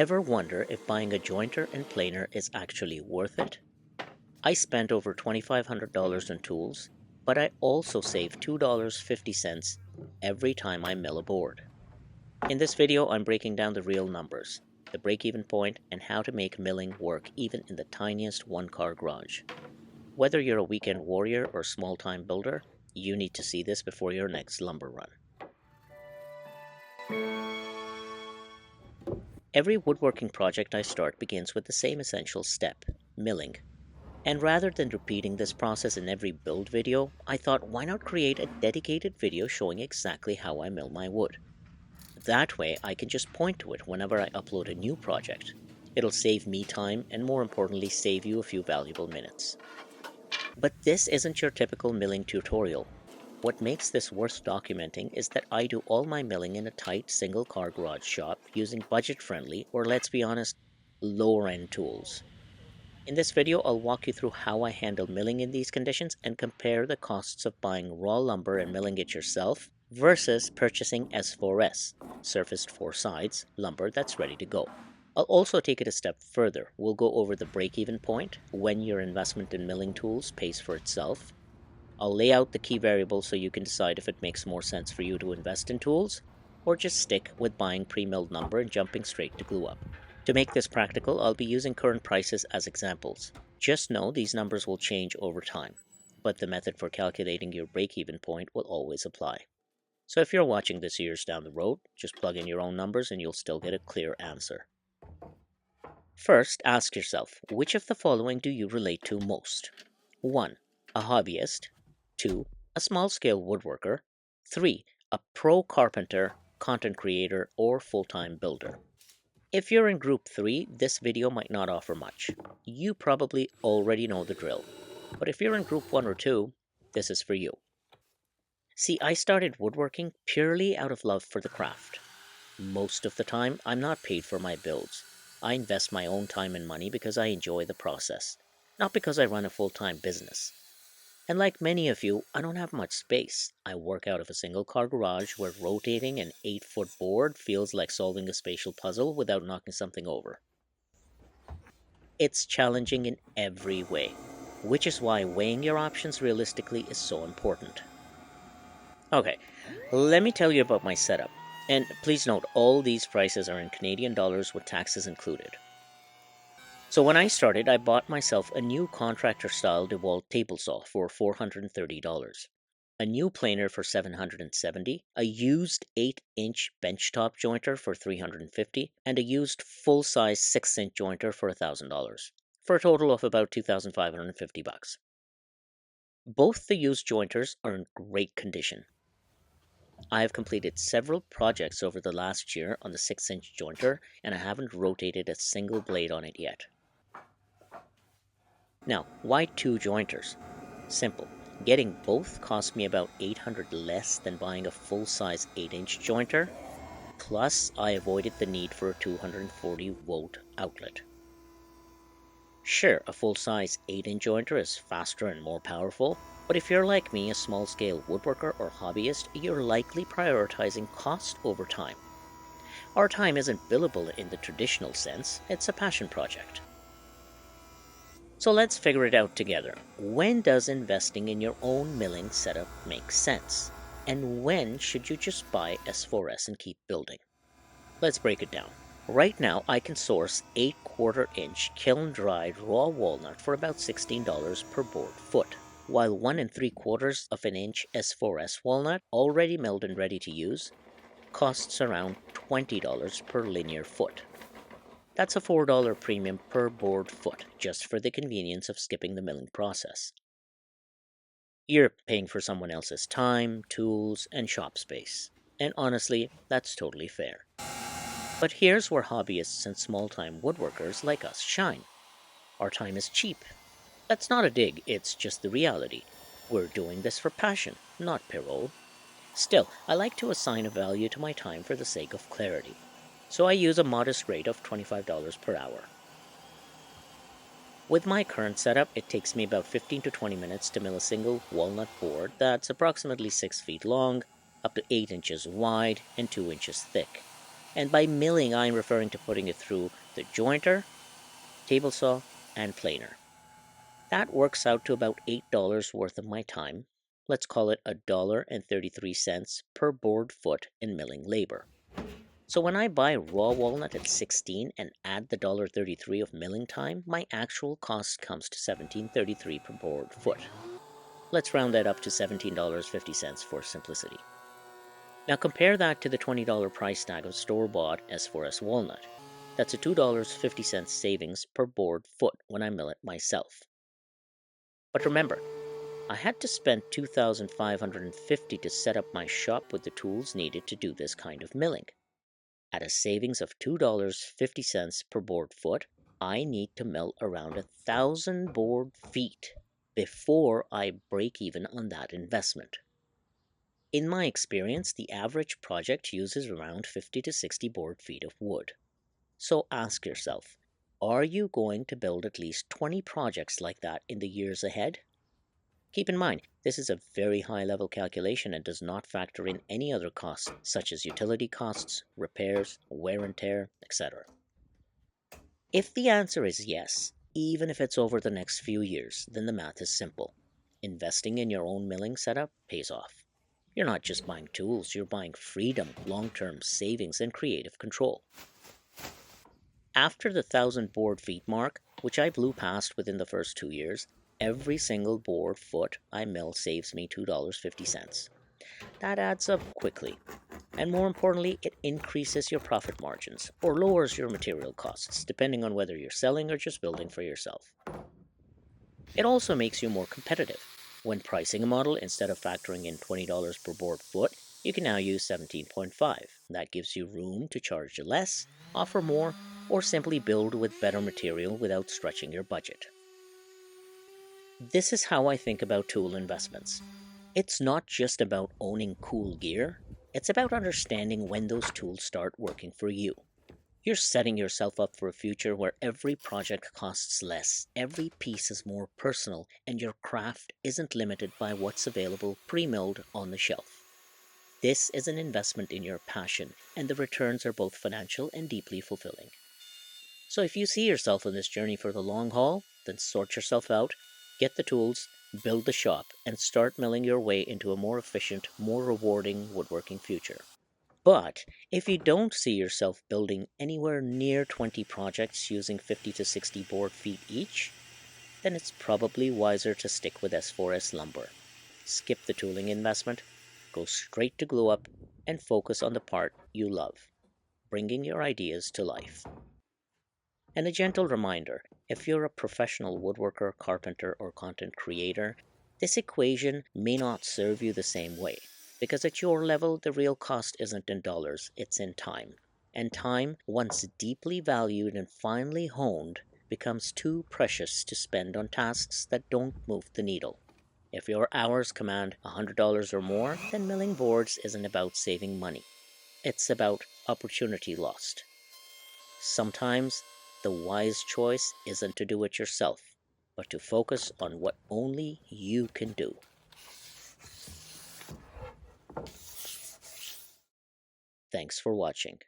Ever wonder if buying a jointer and planer is actually worth it? I spent over $2,500 on tools, but I also saved $2.50 every time I mill a board. In this video, I'm breaking down the real numbers, the break-even point, and how to make milling work even in the tiniest one-car garage. Whether you're a weekend warrior or small-time builder, you need to see this before your next lumber run. Every woodworking project I start begins with the same essential step, milling. And rather than repeating this process in every build video, I thought why not create a dedicated video showing exactly how I mill my wood. That way I can just point to it whenever I upload a new project. It'll save me time and more importantly save you a few valuable minutes. But this isn't your typical milling tutorial. What makes this worth documenting is that I do all my milling in a tight single-car garage shop using budget-friendly, or let's be honest, lower-end tools. In this video, I'll walk you through how I handle milling in these conditions and compare the costs of buying raw lumber and milling it yourself versus purchasing S4S, surfaced four sides, lumber that's ready to go. I'll also take it a step further. We'll go over the break-even point, when your investment in milling tools pays for itself. I'll lay out the key variables so you can decide if it makes more sense for you to invest in tools or just stick with buying pre-milled lumber and jumping straight to glue up. To make this practical, I'll be using current prices as examples. Just know these numbers will change over time, but the method for calculating your break-even point will always apply. So if you're watching this years down the road, just plug in your own numbers and you'll still get a clear answer. First, ask yourself, which of the following do you relate to most? 1. A hobbyist. 2. A small-scale woodworker. 3. A pro carpenter, content creator, or full-time builder. If you're in group 3, this video might not offer much. You probably already know the drill. But if you're in group 1 or 2, this is for you. See, I started woodworking purely out of love for the craft. Most of the time, I'm not paid for my builds. I invest my own time and money because I enjoy the process, not because I run a full-time business. And like many of you, I don't have much space. I work out of a single-car garage where rotating an 8-foot board feels like solving a spatial puzzle without knocking something over. It's challenging in every way, which is why weighing your options realistically is so important. Okay, let me tell you about my setup. And please note, all these prices are in Canadian dollars with taxes included. So when I started, I bought myself a new contractor-style DeWalt table saw for $430, a new planer for $770, a used 8-inch benchtop jointer for $350, and a used full-size 6-inch jointer for $1,000, for a total of about $2,550. Both the used jointers are in great condition. I have completed several projects over the last year on the 6-inch jointer, and I haven't rotated a single blade on it yet. Now, why two jointers? Simple. Getting both cost me about $800 less than buying a full-size 8-inch jointer, plus I avoided the need for a 240-volt outlet. Sure, a full-size 8-inch jointer is faster and more powerful, but if you're like me, a small-scale woodworker or hobbyist, you're likely prioritizing cost over time. Our time isn't billable in the traditional sense, it's a passion project. So let's figure it out together. When does investing in your own milling setup make sense? And when should you just buy S4S and keep building? Let's break it down. Right now, I can source 8/4-inch kiln-dried raw walnut for about $16 per board foot, while 1 3/4 of an inch S4S walnut, already milled and ready to use, costs around $20 per linear foot. That's a $4 premium per board foot, just for the convenience of skipping the milling process. You're paying for someone else's time, tools, and shop space. And honestly, that's totally fair. But here's where hobbyists and small-time woodworkers like us shine. Our time is cheap. That's not a dig, it's just the reality. We're doing this for passion, not payroll. Still, I like to assign a value to my time for the sake of clarity. So I use a modest rate of $25 per hour. With my current setup, it takes me about 15 to 20 minutes to mill a single walnut board that's approximately 6 feet long, up to 8 inches wide, and 2 inches thick. And by milling, I'm referring to putting it through the jointer, table saw, and planer. That works out to about $8 worth of my time. Let's call it $1.33 per board foot in milling labor. So when I buy raw walnut at 16 and add the $1.33 of milling time, my actual cost comes to $17.33 per board foot. Let's round that up to $17.50 for simplicity. Now compare that to the $20 price tag of store-bought S4S walnut. That's a $2.50 savings per board foot when I mill it myself. But remember, I had to spend $2,550 to set up my shop with the tools needed to do this kind of milling. At a savings of $2.50 per board foot, I need to mill around 1,000 board feet before I break even on that investment. In my experience, the average project uses around 50 to 60 board feet of wood. So ask yourself, are you going to build at least 20 projects like that in the years ahead? Keep in mind, this is a very high level calculation and does not factor in any other costs such as utility costs, repairs, wear and tear, etc. If the answer is yes, even if it's over the next few years, then the math is simple. Investing in your own milling setup pays off. You're not just buying tools, you're buying freedom, long-term savings, and creative control. After the 1,000 board feet mark, which I blew past within the first 2 years, every single board foot I mill saves me $2.50. That adds up quickly. And more importantly, it increases your profit margins or lowers your material costs, depending on whether you're selling or just building for yourself. It also makes you more competitive. When pricing a model, instead of factoring in $20 per board foot, you can now use 17.5. That gives you room to charge less, offer more, or simply build with better material without stretching your budget. This is how I think about tool investments. It's not just about owning cool gear, it's about understanding when those tools start working for you. You're setting yourself up for a future where every project costs less, every piece is more personal, and your craft isn't limited by what's available pre-milled on the shelf. This is an investment in your passion, and the returns are both financial and deeply fulfilling. So if you see yourself on this journey for the long haul, then sort yourself out, get the tools, build the shop, and start milling your way into a more efficient, more rewarding woodworking future. But if you don't see yourself building anywhere near 20 projects using 50 to 60 board feet each, then it's probably wiser to stick with S4S lumber. Skip the tooling investment, go straight to glue up, and focus on the part you love, bringing your ideas to life. And a gentle reminder, if you're a professional woodworker, carpenter, or content creator, this equation may not serve you the same way, because at your level, the real cost isn't in dollars, it's in time. And time, once deeply valued and finely honed, becomes too precious to spend on tasks that don't move the needle. If your hours command $100 or more, then milling boards isn't about saving money. It's about opportunity lost. Sometimes the wise choice isn't to do it yourself, but to focus on what only you can do. Thanks for watching.